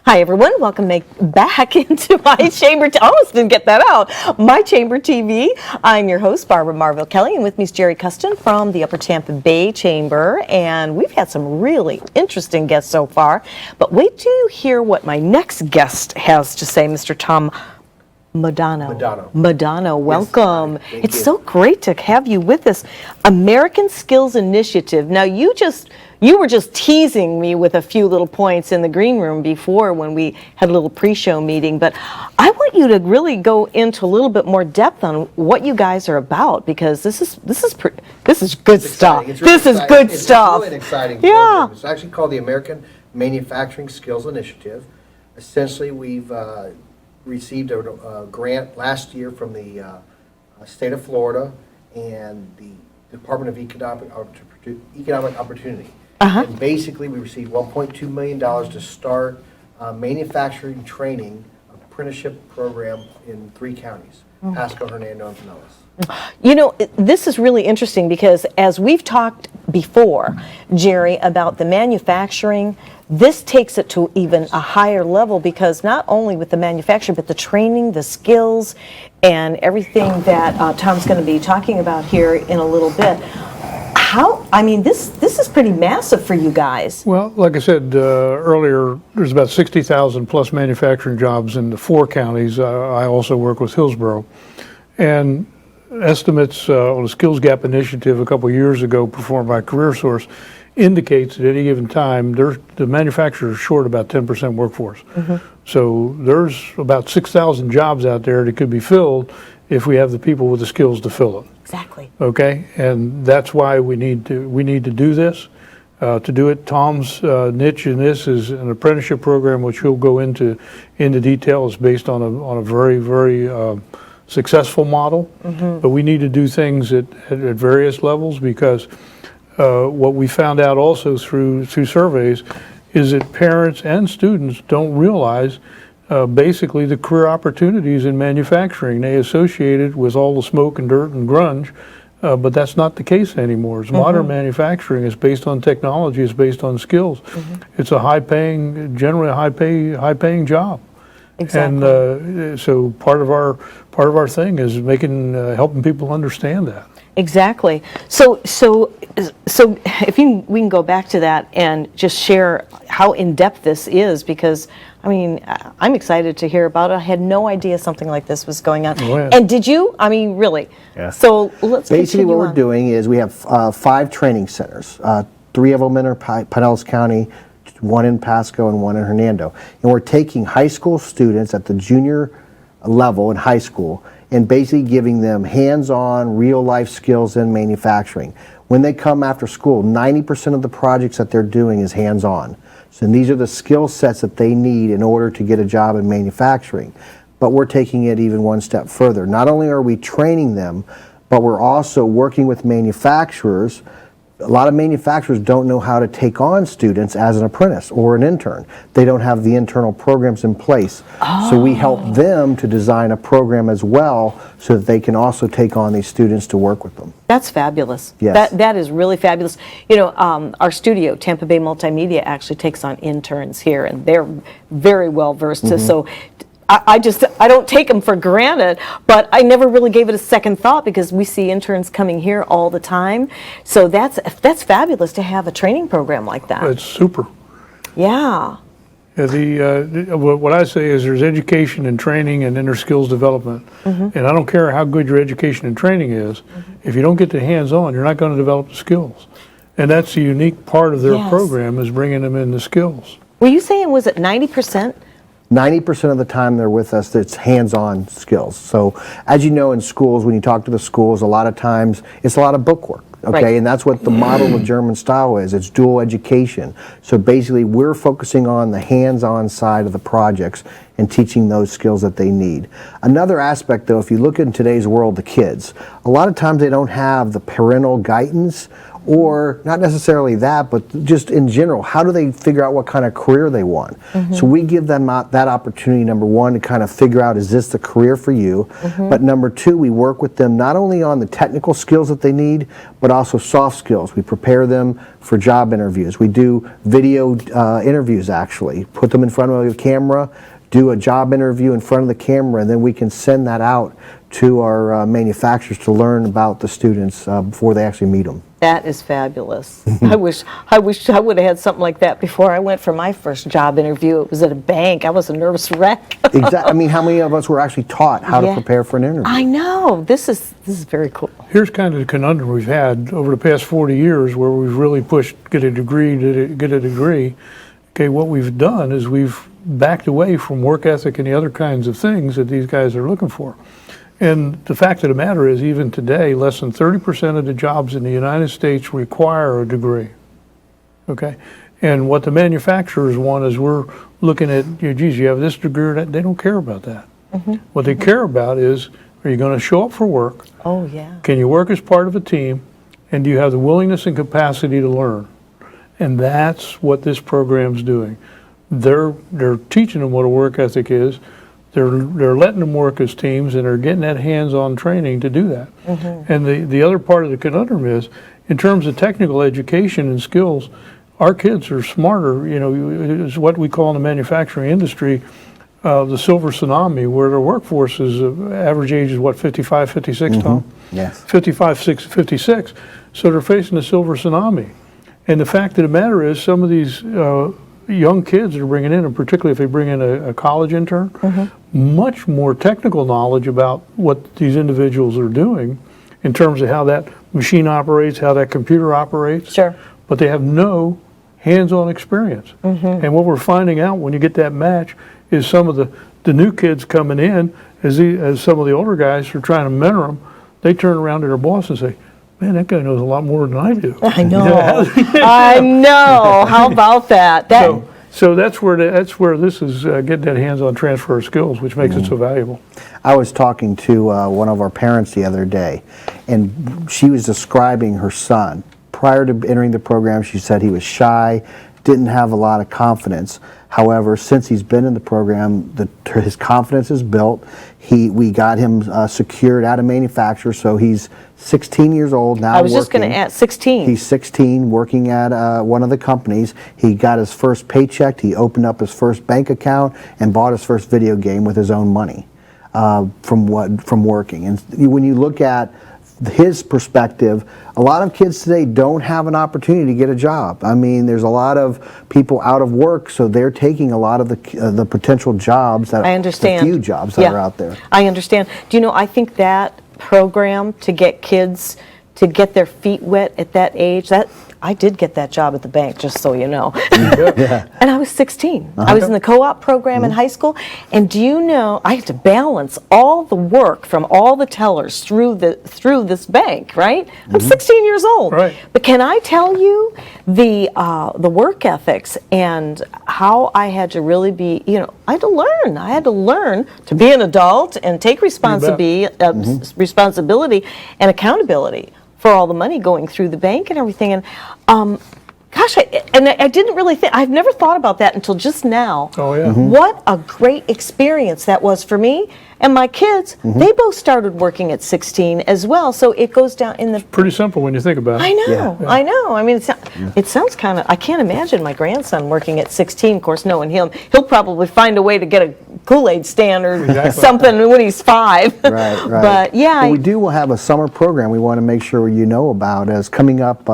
Hi everyone, welcome back into my chamber. I almost didn't get that out. My Chamber TV. I'm your host, Barbara Marville Kelly, and with me is Jerry Custon from the Upper Tampa Bay Chamber. And we've had some really interesting guests so far. But wait till you hear what my next guest has to say, Mr. Tom Modano, welcome. Yes, it's so great to have you with us. American Skills Initiative. Now you were just teasing me with a few little points in the green room before when we had a little pre-show meeting, but I want you to really go into a little bit more depth on what you guys are about, because this is good stuff. This is good stuff. It's really an exciting Yeah. program. It's actually called the American Manufacturing Skills Initiative. Essentially, we've received a grant last year from the state of Florida and the Department of Economic Opportunity. And basically, we received $1.2 million to start manufacturing training apprenticeship program in 3 counties, Pasco, Hernando, and Pinellas. You know, this is really interesting because as we've talked before, Jerry, about the manufacturing, this takes it to even a higher level, because not only with the manufacturing, but the training, the skills, and everything that Tom's going to be talking about here in a little bit. This is pretty massive for you guys. Well, like I said earlier, there's about 60,000 plus manufacturing jobs in the 4 counties. I also work with Hillsborough. And estimates on a skills gap initiative a couple years ago performed by CareerSource indicates at any given time the manufacturers are short about 10% workforce. So there's about 6,000 jobs out there that could be filled if we have the people with the skills to fill it. Exactly. Okay, and that's why we need to do this. To do it, Tom's niche in this is an apprenticeship program, which he'll go into detail. It's based on a very successful model, but we need to do things at various levels, because what we found out also through surveys is that parents and students don't realize basically the career opportunities in manufacturing. They associate it with all the smoke and dirt and grunge, but that's not the case anymore. It's modern manufacturing. It's based on technology. It's based on skills. It's a generally a high-paying job. Exactly. And so part of our thing is helping people understand that. Exactly. So if we can go back to that and just share how in-depth this is, because I'm excited to hear about it. I had no idea something like this was going on. Oh, yeah. And did you? Really? Yes. So let's Basically, what continue we're on. doing is we have 5 training centers. 3 of them in Pinellas County, 1 in Pasco, and 1 in Hernando. And we're taking high school students at the junior level in high school and basically giving them hands-on, real-life skills in manufacturing. When they come after school, 90% of the projects that they're doing is hands-on. So these are the skill sets that they need in order to get a job in manufacturing. But we're taking it even one step further. Not only are we training them, but we're also working with manufacturers. A lot of manufacturers don't know how to take on students as an apprentice or an intern. They don't have the internal programs in place. So we help them to design a program as well so that they can also take on these students to work with them. That's fabulous. Yes. That is really fabulous. You know, our studio, Tampa Bay Multimedia, actually takes on interns here, and they're very well versed. So I don't take them for granted, but I never really gave it a second thought, because we see interns coming here all the time. So that's fabulous to have a training program like that. It's super. Yeah. What I say is there's education and training and inner skills development. And I don't care how good your education and training is, if you don't get the hands-on, you're not going to develop the skills. And that's the unique part of their program, is bringing them in the skills. Were you saying, was it 90%? 90% of the time they're with us, it's hands-on skills. So as you know, in schools, when you talk to the schools, a lot of times it's a lot of book work. Okay, Right. and that's what the model of German style is. It's dual education. So basically, we're focusing on the hands-on side of the projects and teaching those skills that they need. Another aspect, though, if you look in today's world, the kids, a lot of times they don't have the parental guidance, or not necessarily that, but just in general, how do they figure out what kind of career they want? So we give them that opportunity, number one, to kind of figure out, is this the career for you? But number two, we work with them not only on the technical skills that they need, but also soft skills. We prepare them for job interviews. We do video interviews, actually. Put them in front of a camera, do a job interview in front of the camera, and then we can send that out to our manufacturers to learn about the students before they actually meet them. That is fabulous. I wish I would have had something like that before I went for my first job interview. It was at a bank. I was a nervous wreck. Exactly. I mean, how many of us were actually taught how to prepare for an interview? I know. This is very cool. Here's kind of the conundrum we've had over the past 40 years where we've really pushed get a degree. Okay, what we've done is we've backed away from work ethic and the other kinds of things that these guys are looking for. And the fact of the matter is, even today, less than 30% of the jobs in the United States require a degree. Okay? And what the manufacturers want is we're looking at, geez, you have this degree or that. They don't care about that. What they care about is, are you going to show up for work? Oh, yeah. Can you work as part of a team? And do you have the willingness and capacity to learn? And that's what this program's doing. They're teaching them what a work ethic is. They're letting them work as teams, and they're getting that hands-on training to do that. And the other part of the conundrum is, in terms of technical education and skills, our kids are smarter. You know, it's what we call in the manufacturing industry the silver tsunami, where their workforce is average age is what, 55, 56, Tom? Yes. 55, 56. So they're facing a silver tsunami. And the fact of the matter is, some of these young kids they're bringing in, and particularly if they bring in a college intern, much more technical knowledge about what these individuals are doing in terms of how that machine operates, how that computer operates. Sure. But they have no hands-on experience. And what we're finding out when you get that match is some of the new kids coming in, as some of the older guys are trying to mentor them, they turn around to their boss and say, man, that guy knows a lot more than I do. I know. I know. How about that? So that's where this is getting that hands-on transfer of skills, which makes it so valuable. I was talking to one of our parents the other day, and she was describing her son. Prior to entering the program, she said he was shy, didn't have a lot of confidence. However, since he's been in the program, his confidence is built. We got him secured at a manufacturer, so he's 16 years old now. I was just going to ask, 16. He's 16, working at one of the companies. He got his first paycheck. He opened up his first bank account and bought his first video game with his own money from working. And when you look at his perspective, a lot of kids today don't have an opportunity to get a job. I mean, there's a lot of people out of work, so they're taking a lot of the potential jobs that I understand. the few jobs that are out there. I understand. Do you know, I think that program to get kids to get their feet wet at that age, that I did get that job at the bank, just so you know. And I was 16. I was in the co-op program in high school. And do you know, I had to balance all the work from all the tellers through this bank, right? I'm 16 years old. Right. But can I tell you the work ethics and how I had to really be, you know, I had to learn to be an adult and take responsibility and accountability for all the money going through the bank and everything. And gosh, I didn't really think, I've never thought about that until just now. Oh, yeah. What a great experience that was for me. And my kids, they both started working at 16 as well. So it goes down in the... Pretty simple when you think about it. I know, I know. I mean, it sounds kind of, I can't imagine my grandson working at 16. Of course, knowing him, he'll probably find a way to get a Kool-Aid stand or something when he's 5. Right. But yeah. Well, we do have a summer program we want to make sure you know about as coming up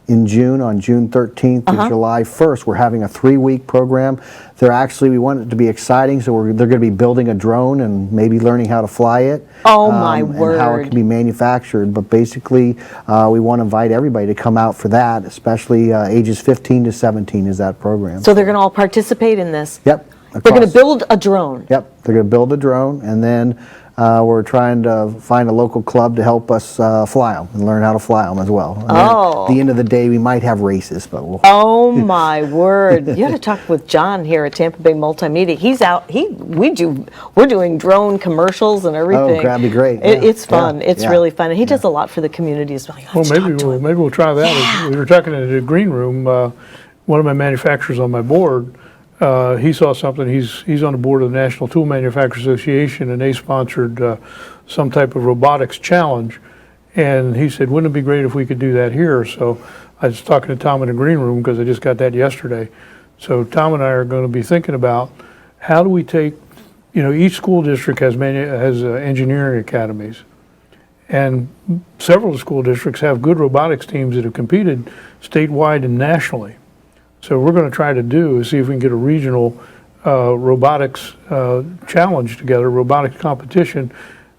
in June, on June 13th to July 1st. We're having a 3-week program. We want it to be exciting, so they're going to be building a drone and maybe learning how to fly it. Oh, my word. And how it can be manufactured. But basically, we want to invite everybody to come out for that, especially ages 15 to 17 is that program. So they're going to all participate in this? Yep. They're going to build a drone? Yep. They're going to build a drone, and then we're trying to find a local club to help us fly them and learn how to fly them as well. And then Oh. at the end of the day, we might have races, but we'll. Oh my word! You had to talk with John here at Tampa Bay Multimedia. He's out. We're doing drone commercials and everything. Oh, that'd be great. It's Yeah, fun. yeah, It's yeah. really fun, and he does a lot for the community as well. Well, maybe we'll try that. We were talking in the green room. One of my manufacturers on my board, he saw something. He's on the board of the National Tool Manufacturers Association, and they sponsored some type of robotics challenge. And he said, "Wouldn't it be great if we could do that here?" So I was talking to Tom in the green room because I just got that yesterday. So Tom and I are going to be thinking about how do we take, each school district has engineering academies. And several of the school districts have good robotics teams that have competed statewide and nationally. So we're going to try to do is see if we can get a regional robotics challenge together, robotics competition,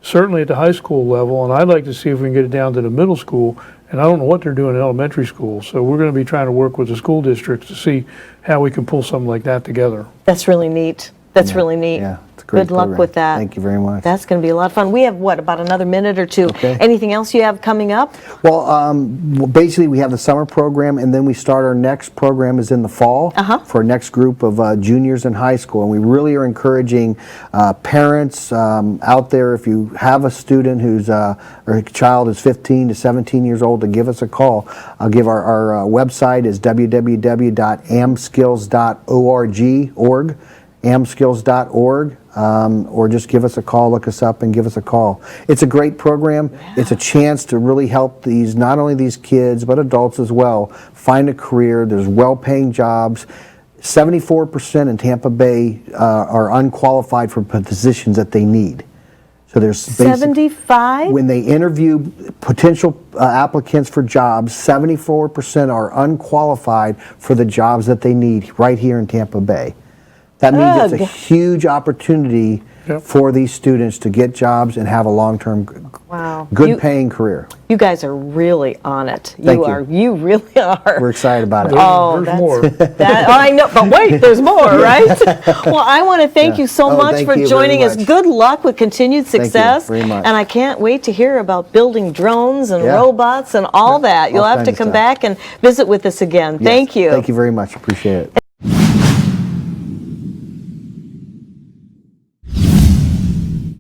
certainly at the high school level. And I'd like to see if we can get it down to the middle school. And I don't know what they're doing in elementary school. So we're going to be trying to work with the school districts to see how we can pull something like that together. That's really neat. That's really neat. Yeah, it's a great Good luck program. with that. Thank you very much. That's going to be a lot of fun. We have, about another minute or two. Okay. Anything else you have coming up? Well, basically we have the summer program, and then we start our next program is in the fall for our next group of juniors in high school. And we really are encouraging parents out there, if you have a student who's or a child is 15 to 17 years old, to give us a call. I'll give our website is www.amskills.org. AmSkills.org, or just give us a call, look us up and give us a call. It's a great program. Yeah. It's a chance to really help not only these kids, but adults as well, find a career. There's well-paying jobs. 74% in Tampa Bay are unqualified for positions that they need. So there's 75? When they interview potential applicants for jobs, 74% are unqualified for the jobs that they need right here in Tampa Bay. That means it's a huge opportunity for these students to get jobs and have a long-term, good paying career. You guys are really on it. Thank you. You really are. We're excited about it. There's more. I know, but wait, there's more, right? Well, I want to thank you so much for joining us. Good luck with continued success. Thank you very much. And I can't wait to hear about building drones and robots and all that. You'll have to come back and visit with us again. Thank you. Thank you very much. Appreciate it.